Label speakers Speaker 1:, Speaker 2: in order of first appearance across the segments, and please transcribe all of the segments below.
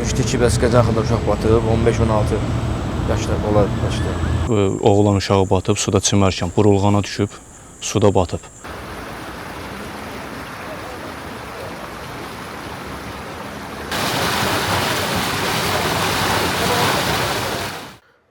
Speaker 1: düşdü ki, bəs Qəzənxanda uşaq batıb, 15-16 yaşda olar başda.
Speaker 2: Oğlan uşağı batıb, suda çimərkən burulğana düşüb, suda batıb.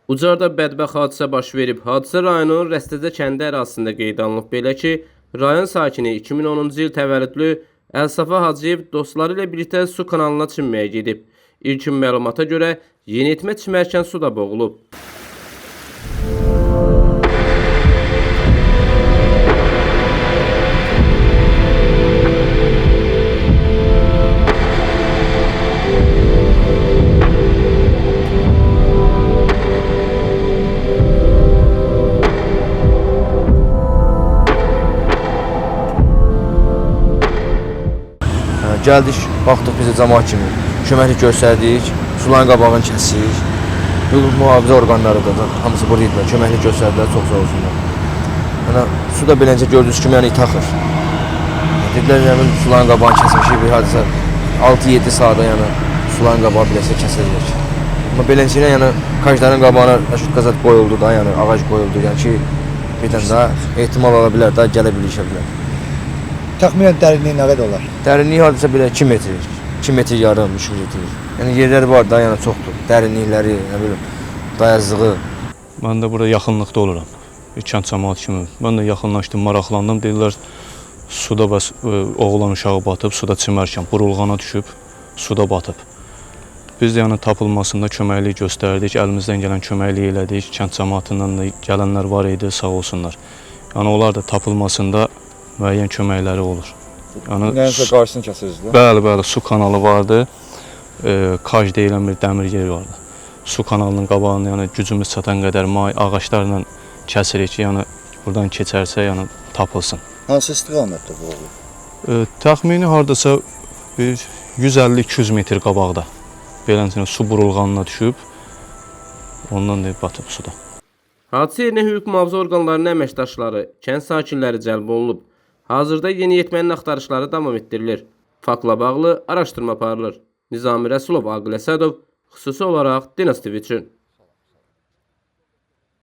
Speaker 3: Ucarda bədbəxt hadisə baş verib. Hadisə rayonun Rəstəcə kəndi ərazisində qeydə alınıb. Belə ki, rayon sakini 2010-cu il təvəllüdlü Əlsafa Hacıyev dostları ilə birlikdə su kanalına çimməyə gedib. İlkin məlumata görə yeniyetmə çimərkən suda boğulub.
Speaker 1: Gəldik, baxdıq biz də cəmaət kimi köməklik göstərdik, suların qabağını kəsirik. Mühafizə orqanları da hamısı burada idilər, köməklik göstərdilər, çox sağ olsunlar. Yəni, su da beləncə gördüyünüz kimi yəni taxır. Dedilər, yəni, suların qabağını kəsmişik, bir hadisə 6-7 saata yəni, suların qabağı biləsə kəsirik. Amma beləncə yəni, kajların qabağına qazat qoyuldu da, yəni ağac qoyuldu, yəni ki, birdən daha ehtimal ola bilər, daha gələ bilişə bilər.
Speaker 4: Təxminən dərinliyi nə qədər olar?
Speaker 1: Dərinliyi hardasa belə 2 metr, 2 metr yarım, 3 metr. Yəni yerləri var da, yəni çoxdur. Dərinlikləri, nə bilim, dayazlığı.
Speaker 2: Mən də burada yaxınlıqda oluram. Kənd cəmaət kimi. Mən də yaxınlaşdım, maraqlandım. Dedilər, suda bəs oğlan uşağı batıb, suda çimərkən burulğana düşüb, suda batıb. Biz də yəni tapılmasında köməklik göstərdik, əlimizdən gələn köməklik elədik. Kənd cəmaətindən də gələnlər var idi, sağ olsunlar. Yəni onlar da tapılmasında müəyyən köməkləri olur. Yəni,
Speaker 4: Nəyinsə qarşısını kəsirsiniz?
Speaker 2: Bəli, su kanalı vardı. Kaj deyilən bir dəmir yer vardı. Su kanalının qabağını yəni, gücümüz çatan qədər ağaçlarla kəsirik ki, yəni, buradan keçərsə yəni, tapılsın.
Speaker 4: Hansı istiqamətdə bu olur?
Speaker 2: Təxmini hardasa 150-200 metr qabaqda. Beləncə su burulğanına düşüb, ondan da batıb suda.
Speaker 3: Hadisə yerinə hüquq mühafizə orqanlarının əməkdaşları, kənd sakinləri cəlb olunub. Hazırda yeniyetmənin axtarışları davam etdirilir. Faktla bağlı araşdırma aparılır. Nizami Rəsulov, Aqil Əsədov, xüsusi olaraq Dinas TV üçün.